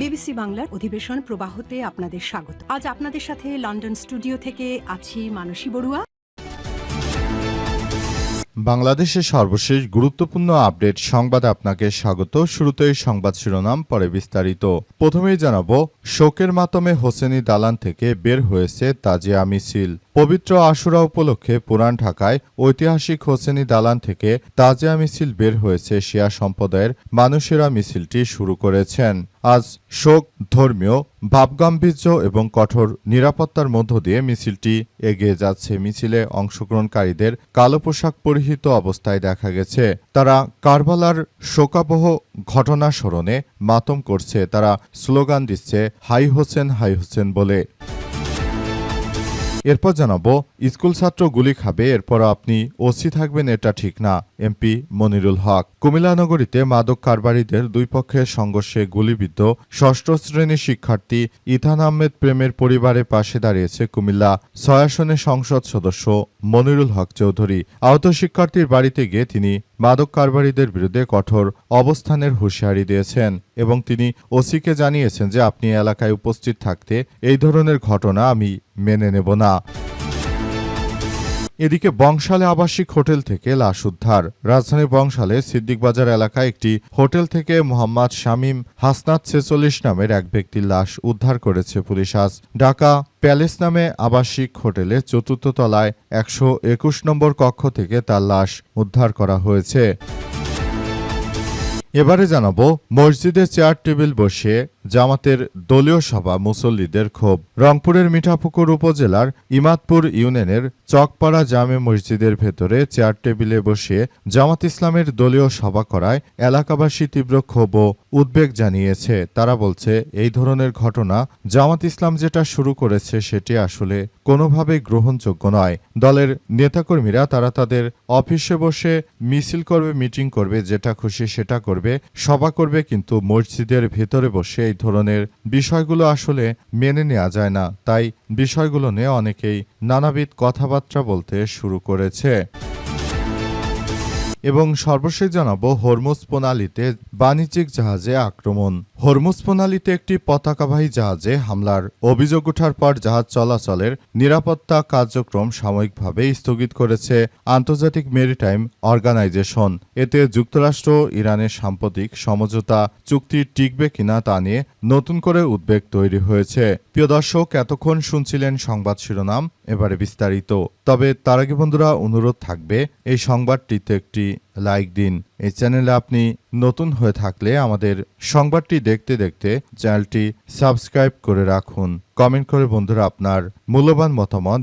BBC বাংলার অধিবেশন প্রবাহতে আপনাদের স্বাগত। আজ আপনাদের সাথে লন্ডন স্টুডিও থেকে আছি মানসী বড়ুয়া। বাংলাদেশের সর্বশেষ গুরুত্বপূর্ণ আপডেট সংবাদে আপনাকে স্বাগত। শুরুতেই সংবাদ শিরোনাম, পরে বিস্তারিত। প্রথমেই জানাবো, শোকের মাতমে হোসেনি দালান থেকে বের হয়েছে তাজিয়া মিছিল। পবিত্র আশুরা উপলক্ষে পুরান ঢাকায় ঐতিহাসিক হোসেনি দালান থেকে তাজিয়া মিছিল বের হয়েছে। শিয়া সম্প্রদায়ের মানুষেরা মিছিলটি শুরু করেছেন। আজ শোক, ধর্মীয় ভাবগাম্ভীর্য এবং কঠোর নিরাপত্তার মধ্য দিয়ে মিছিলটি এগিয়ে যাচ্ছে। মিছিলে অংশগ্রহণকারীদের কালো পোশাক পরিহিত অবস্থায় দেখা গেছে। তারা কারবালার শোকাবহ ঘটনা স্মরণে মাতম করছে। তারা স্লোগান দিচ্ছে হাই হোসেন বলে। এরপর জানাবো, স্কুল ছাত্র গুলি খাবে, এরপর আপনি ওসি থাকবেন, এটা ঠিক না। এমপি মনিরুল হক। কুমিল্লা নগরীতে মাদক কারবারিদের দুই পক্ষের সংঘর্ষে গুলিবিদ্ধ ষষ্ঠ শ্রেণীর শিক্ষার্থী ইথান আহমেদ প্রেমের পরিবারের পাশে দাঁড়িয়েছে কুমিল্লা ৬ আসনের সংসদ সদস্য মনিরুল হক চৌধুরী। আহত শিক্ষার্থীর বাড়িতে গিয়ে তিনি মাদক কারবারিদের বিরুদ্ধে কঠোর অবস্থানের হুঁশিয়ারি দিয়েছেন এবং তিনি ওসিকে জানিয়েছেন যে আপনি এলাকায় উপস্থিত থাকতে এই ধরনের ঘটনা আমি মেনে নেব না। এদিকে বংশালে আবাসিক হোটেল থেকে লাশ উদ্ধার। রাজধানীর বংশালে সিদ্দিকবাজার এলাকায় একটি হোটেল থেকে মোহাম্মদ শামীম হাসনাত ৪৬ নামের এক ব্যক্তির লাশ উদ্ধার করেছে পুলিশ। আজ ঢাকা প্যালেস নামে আবাসিক হোটেলে ৪র্থ তলায় ১২১ নম্বর কক্ষ থেকে তার লাশ উদ্ধার করা হয়েছে। এবারে জানাবো, মসজিদে চেয়ার টেবিল বসিয়ে জামাতের দলীয় সভা, মুসল্লিদের ক্ষোভ। রংপুরের মিঠাপুকুর উপজেলার ইমাদপুর ইউনিয়নের চকপাড়া জামে মসজিদের ভেতরে চেয়ার টেবিলে বসিয়ে জামাত ইসলামের দলীয় সভা করায় এলাকাবাসী তীব্র ক্ষোভ ও উদ্বেগ জানিয়েছে। তারা বলছে, এই ধরনের ঘটনা জামাত ইসলাম যেটা শুরু করেছে সেটি আসলে কোনোভাবেই গ্রহণযোগ্য নয়। দলের নেতাকর্মীরা তারা তাদের অফিসে বসে মিছিল করবে, মিটিং করবে, যেটা খুশি সেটা করবে, সভা করবে, কিন্তু মসজিদের ভেতরে বসে এই ধরনের বিষয়গুলো আসলে মেনে নেওয়া যায় না। তাই বিষয়গুলো নিয়ে অনেকেই নানাবিধ কথাবার্তা বলতে শুরু করেছে। এবং সর্বশেষ জানাবো, হরমুজ প্রণালীতে বাণিজ্যিক জাহাজে আক্রমণ। হরমুজ প্রণালীতে একটি পতাকাবাহী জাহাজে হামলার অভিযোগ ওঠার পর জাহাজ চলাচলের নিরাপত্তা কার্যক্রম সাময়িকভাবে স্থগিত করেছে আন্তর্জাতিক মেরিটাইম অর্গানাইজেশন। এতে যুক্তরাষ্ট্র ইরানের সাম্প্রতিক সমঝোতা চুক্তি টিকবে কিনা তা নিয়ে নতুন করে উদ্বেগ তৈরি হয়েছে। প্রিয় দর্শক, এতক্ষণ শুনছিলেন সংবাদ শিরোনাম, এবারে বিস্তারিত। তবে তার আগে বন্ধুরা, অনুরোধ থাকবে এই সংবাদটিতে একটি লাইক দিন। এই চ্যানেলে আপনি নতুন হয়ে থাকলে আমাদের সংবাদটি দেখতে দেখতে চ্যানেলটি সাবস্ক্রাইব করে রাখুন। কমেন্ট করে বন্ধুরা আপনার মূল্যবান মতামত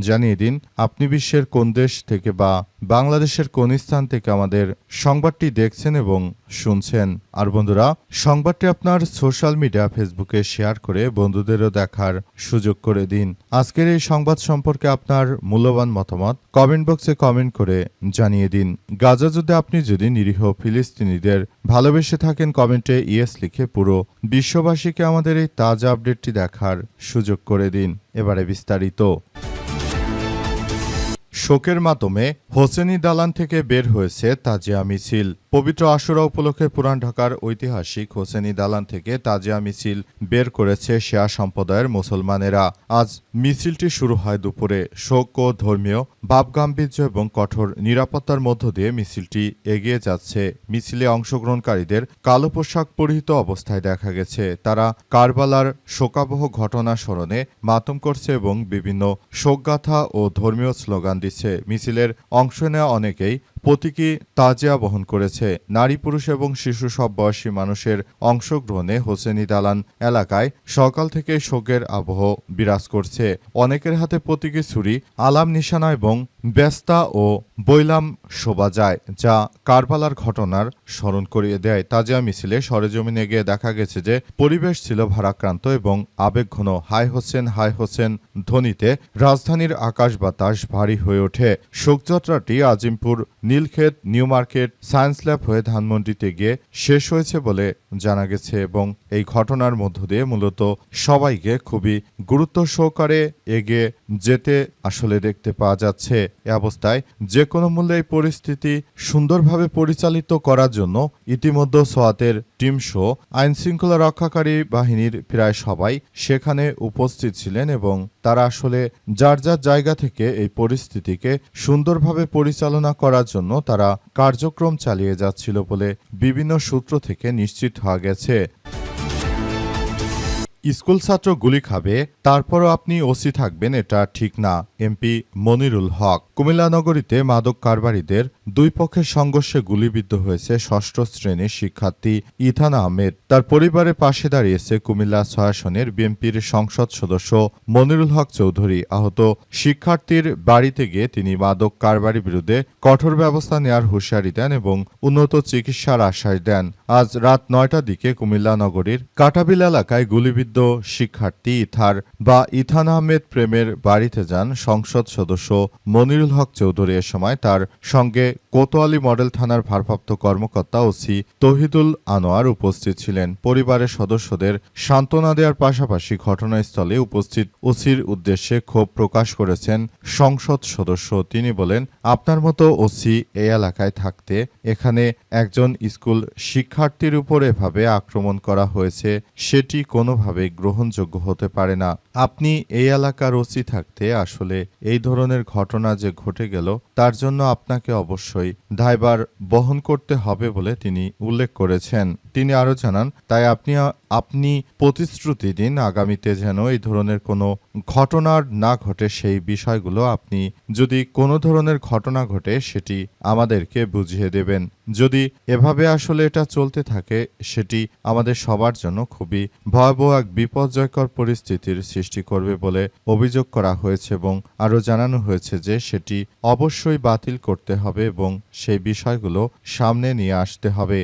জানিয়ে দিন আপনি বিশ্বের কোন দেশ থেকে বা বাংলাদেশের কোন স্থান থেকে আমাদের সংবাদটি দেখছেন এবং শুনছেন। আর বন্ধুরা, সংবাদটি আপনার সোশ্যাল মিডিয়া ফেসবুকে শেয়ার করে বন্ধুদেরও দেখার সুযোগ করে দিন। আজকের এই সংবাদ সম্পর্কে আপনার মূল্যবান মতামত কমেন্ট বক্সে কমেন্ট করে জানিয়ে দিন। গাজা যুদ্ধে আপনি যদি নিরীহ ফিলিস্তিনিদের ভালোবেসে থাকেন, কমেন্টে ইয়েস লিখে পুরো বিশ্ববাসীকে আমাদের এই তাজা আপডেটটি দেখার সুযোগ করে দিন। এবারে বিস্তারিত। শোকের মাতমে হোসেনি দালান থেকে বের হয়েছে তাজিয়া মিছিল। পবিত্র আশুরা উপলক্ষে পুরান ঢাকার ঐতিহাসিক হোসেনি দালান থেকে তাজিয়া মিছিল বের করেছে শিয়া সম্প্রদায়ের মুসলমানেরা। আজ মিছিলটি শুরু হয় দুপুরে। শোক ও ধর্মীয় ভাবগাম্ভীর্য এবং কঠোর নিরাপত্তার মধ্য দিয়ে মিছিলটি এগিয়ে যাচ্ছে। মিছিলে অংশগ্রহণকারীদের কালো পোশাক পরিহিত অবস্থায় দেখা গেছে। তারা কারবালার শোকাবহ ঘটনা স্মরণে মাতম করছে এবং বিভিন্ন শোকগাথা ও ধর্মীয় স্লোগান দিচ্ছে। মিছিলের অংশ নেওয়া অনেকেই প্রতীকী তাজিয়া বহন করেছে। নারী, পুরুষ এবং শিশু সব বয়সী মানুষের অংশগ্রহণে হোসেনি দালান এলাকায় সকাল থেকে শোকের আবহ বিরাজ করছে। অনেকের হাতে প্রতীকী ছুরি, আলাম নিশানা এবং বেস্তা ও বৈলাম শোভা যায়, যা কারবালার ঘটনার স্মরণ করিয়ে দেয়। তাজিয়া মিছিলে সরেজমিনে গিয়ে দেখা গেছে যে পরিবেশ ছিল ভারাক্রান্ত এবং আবেগঘন। হাই হোসেন ধ্বনিতে রাজধানীর আকাশ বাতাস ভারী হয়ে ওঠে। শোকযাত্রাটি Azimpur, Nilkhet, new market, science lab হয়ে ধানমন্ডিতে গিয়ে শেষ হয়েছে বলে জানা গেছে এবং এই ঘটনার মধ্য দিয়ে মূলত সবাইকে খুবই গুরুত্ব সহকারে এগিয়ে যেতে আসলে দেখতে পাওয়া যাচ্ছে। এ অবস্থায় যে কোনো মূল্যে এই পরিস্থিতি সুন্দরভাবে পরিচালিত করার জন্য ইতিমধ্যে সোয়াতের টিম সহ আইনশৃঙ্খলা রক্ষাকারী বাহিনীর প্রায় সবাই সেখানে উপস্থিত ছিলেন এবং তারা আসলে যার যার জায়গা থেকে এই পরিস্থিতিকে সুন্দরভাবে পরিচালনা করার জন্য তারা কার্যক্রম চালিয়ে যাচ্ছিল বলে বিভিন্ন সূত্র থেকে নিশ্চিত হওয়া গেছে। স্কুল ছাত্র গুলি খাবে, তারপরও আপনি ওসি থাকবেন, এটা ঠিক না। এমপি মনিরুল হক। কুমিল্লা নগরীতে মাদক কারবারিদের দুই পক্ষের সংঘর্ষে গুলিবিদ্ধ হয়েছে ষষ্ঠ শ্রেণীর শিক্ষার্থী ইথান আহমেদ। তার পরিবারের পাশে দাঁড়িয়েছে কুমিল্লা ৬ আসনের বিএনপির সংসদ সদস্য মনিরুল হক চৌধুরী। আহত শিক্ষার্থীর বাড়িতে গিয়ে তিনি মাদক কারবারির বিরুদ্ধে কঠোর ব্যবস্থা নেওয়ার হুঁশিয়ারি দেন এবং উন্নত চিকিৎসার আশ্বাস দেন। আজ রাত ৯টার দিকে কুমিল্লা নগরীর কাটাবিল এলাকায় গুলিবিদ্ধ শিক্ষার্থী ইথান আহমেদ প্রেমের বাড়িতে যান সংসদ সদস্য মনিরুল হক চৌধুরী। এ সময় তার সঙ্গে কোতোয়ালি মডেল থানার ভারপ্রাপ্ত কর্মকর্তা ওসি তৌহিদুল আনোয়ার উপস্থিত ছিলেন। পরিবারের সদস্যদের সান্ত্বনা দেওয়ার পাশাপাশি ঘটনাস্থলে উপস্থিত ওসির উদ্দেশ্যে ক্ষোভ প্রকাশ করেছেন সংসদ সদস্য। তিনি বলেন, আপনার মতো ওসি এই এলাকায় থাকতে এখানে একজন স্কুল শিক্ষার্থীর উপর এভাবে আক্রমণ করা হয়েছে, সেটি কোনোভাবে গ্রহণযোগ্য হতে পারে না। আপনি এই এলাকার ওসি থাকতে আসলে এই ধরনের ঘটনা যে ঘটে গেল তার জন্য আপনাকে অবশ্যই দায়ভার বহন করতে হবে বলে তিনি উল্লেখ করেছেন। তিনি আরও জানান, তাই আপনি প্রতিশ্রুতি দিন আগামীতে যেন এই ধরনের কোনো ঘটনার না ঘটে সেই বিষয়গুলো আপনি যদি কোনো ধরনের ঘটনা ঘটে সেটি আমাদেরকে বুঝিয়ে দেবেন। যদি এভাবে আসলে এটা চলতে থাকে সেটি আমাদের সবার জন্য খুবই ভয়াবহ এক বিপর্যয়কর পরিস্থিতির সৃষ্টি করবে বলে অভিযোগ করা হয়েছে এবং আরও জানানো হয়েছে যে সেটি অবশ্যই বাতিল করতে হবে এবং সেই বিষয়গুলো সামনে নিয়ে আসতে হবে।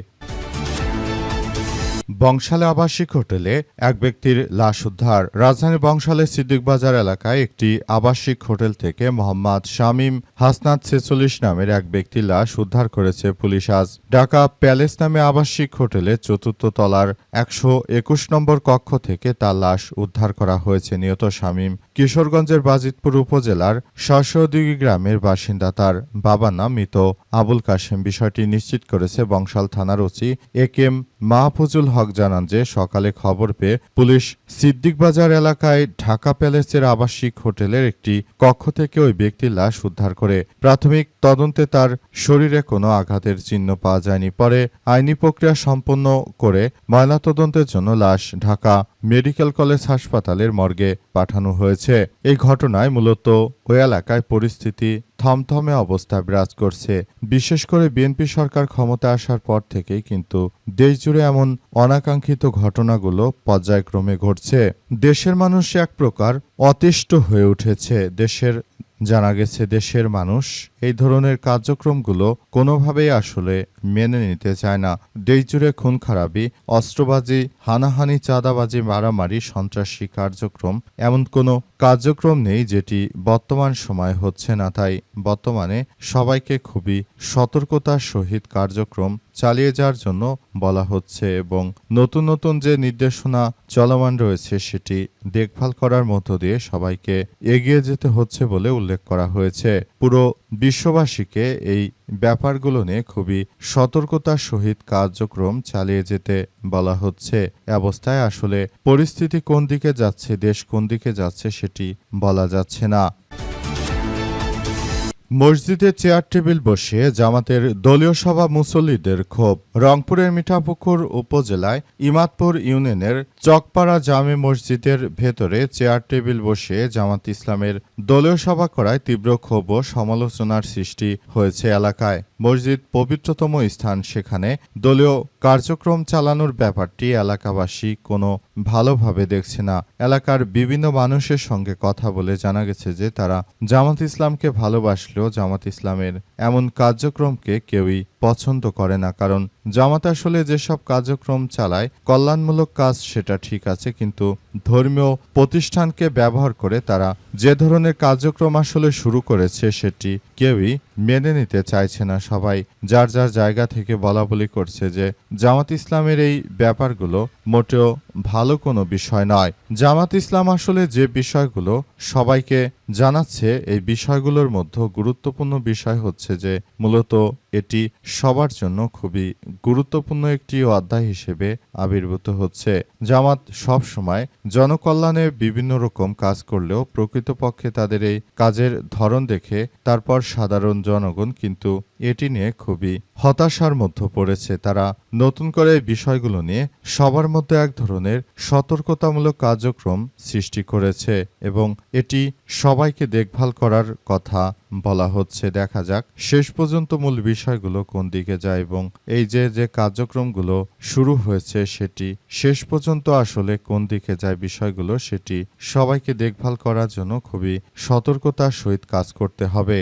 বংশালে আবাসিক হোটেলে এক ব্যক্তির লাশ উদ্ধার। রাজধানীর বংশালে সিদ্দিক বাজার এলাকায় একটি আবাসিক হোটেল থেকে মোহাম্মদ শামীম হাসনাত ৪৬ নামের এক ব্যক্তির লাশ উদ্ধার করেছে পুলিশ। আজ ঢাকা প্যালেস নামে আবাসিক হোটেলের ৪র্থ তলার ১২১ নম্বর কক্ষ থেকে তার লাশ উদ্ধার করা হয়েছে। নিহত শামীম কিশোরগঞ্জের বাজিতপুর উপজেলার শশদিঘি গ্রামের বাসিন্দা। তার বাবার নাম মৃত আবুল কাশেম। বিষয়টি নিশ্চিত করেছে বংশাল থানার ওসি একেএম মাহফুজুল হক। জানান যে সকালে খবর পেয়ে পুলিশ সিদ্দিক বাজার এলাকায় ঢাকা প্যালেসের আবাসিক হোটেলের একটি কক্ষ থেকে ওই ব্যক্তির লাশ উদ্ধার করে। প্রাথমিক তদন্তে তার শরীরে কোনো আঘাতের চিহ্ন পাওয়া যায়নি। পরে আইনি প্রক্রিয়া সম্পন্ন করে ময়নাতদন্তের জন্য লাশ ঢাকা মেডিকেল কলেজ হাসপাতালের মর্গে পাঠানো হয়েছে। এই ঘটনায় মূলত ওই এলাকায় পরিস্থিতি থমথমে অবস্থা বিরাজ করছে। বিশেষ করে বিএনপি সরকার ক্ষমতা আসার পর থেকেই কিন্তু দেশজুড়ে এমন অনাকাঙ্ক্ষিত ঘটনাগুলো পর্যায়ক্রমে ঘটছে। দেশের মানুষ এক প্রকার অতিষ্ঠ হয়ে উঠেছে। জানা গেছে দেশের মানুষ এই ধরনের কার্যক্রমগুলো কোনোভাবেই আসলে মেনে নিতে চায় না। দেশজুড়ে খুন খারাপি, অস্ত্রবাজি, হানাহানি, চাঁদাবাজি, মারামারি, সন্ত্রাসী কার্যক্রম, এমন কোনো কার্যক্রম নেই যেটি বর্তমান সময়ে হচ্ছে না। তাই বর্তমানে সবাইকে খুবই সতর্কতার সহিত কার্যক্রম চালিয়ে যাওয়ার জন্য বলা হচ্ছে এবং নতুন নতুন যে নির্দেশনা চলমান রয়েছে সেটি দেখভাল করার মধ্য দিয়ে সবাইকে এগিয়ে যেতে হচ্ছে বলে উল্লেখ করা হয়েছে। পুরো বিশ্ববাসীকে এই ব্যাপারগুলো নিয়ে খুবই সতর্কতার সহিত কার্যক্রম চালিয়ে যেতে বলা হচ্ছে। অবস্থায় আসলে পরিস্থিতি কোন দিকে যাচ্ছে, দেশ কোন দিকে যাচ্ছে সেটি বলা যাচ্ছে না। মসজিদে চেয়ার টেবিল বসিয়ে জামাতের দলীয় সভা মুসল্লিদের ক্ষোভ। রংপুরের মিঠাপুকুর উপজেলায় ইমাদপুর ইউনিয়নের চকপাড়া জামে মসজিদের ভেতরে চেয়ার টেবিল বসিয়ে জামাত ইসলামের দলীয় সভা করায় তীব্র ক্ষোভ ও সমালোচনার সৃষ্টি হয়েছে এলাকায়। মসজিদ পবিত্রতম স্থান, সেখানে দলীয় কার্যক্রম চালানোর ব্যাপারটি এলাকাবাসী কোনো ভালোভাবে দেখছে না। এলাকার বিভিন্ন মানুষের সঙ্গে কথা বলে জানা গেছে যে তারা জামাত ইসলামকে ভালোবাসলেও জামাত ইসলামের এমন কার্যক্রমকে কেউই পছন্দ করে না, কারণ জামাত আসলে যেসব কার্যক্রম চালায় কল্যাণমূলক কাজ সেটা ঠিক আছে, কিন্তু ধর্মীয় প্রতিষ্ঠানকে ব্যবহার করে তারা যে ধরনের কার্যক্রম আসলে শুরু করেছে সেটি কেউই মেনে নিতে চাইছে না। সবাই যার যার জায়গা থেকে বলাবলি করছে যে জামাত ইসলামের এই ব্যাপারগুলো মোটেও ভালো কোনো বিষয় নয়। জামাত ইসলাম আসলে যে বিষয়গুলো সবাইকে জানাচ্ছে, এই বিষয়গুলোর মধ্যে গুরুত্বপূর্ণ বিষয় হচ্ছে যে মূলত এটি সবার জন্য খুবই গুরুত্বপূর্ণ একটি অধ্যায় হিসেবে আবির্ভূত হচ্ছে। জামাত সব সময় জনকল্যাণে বিভিন্ন রকম কাজ করলেও প্রকৃতপক্ষে তাদের এই কাজের ধরন দেখে তারপর সাধারণ জনগণ কিন্তু এটি নিয়ে খুবই হতাশার মধ্যে পড়েছে। তারা নতুন করে এই বিষয়গুলো নিয়ে সবার মধ্যে এক ধরনের সতর্কতামূলক কার্যক্রম সৃষ্টি করেছে এবং এটি সবাইকে দেখভাল করার কথা বলা হচ্ছে। দেখা যাক শেষ পর্যন্ত মূল বিষয়গুলো কোন দিকে যায় এবং এই যে কার্যক্রমগুলো শুরু হয়েছে সেটি শেষ পর্যন্ত আসলে কোন দিকে যায় বিষয়গুলো সেটি সবাইকে দেখভাল করার জন্য খুবই সতর্কতার সহিত কাজ করতে হবে।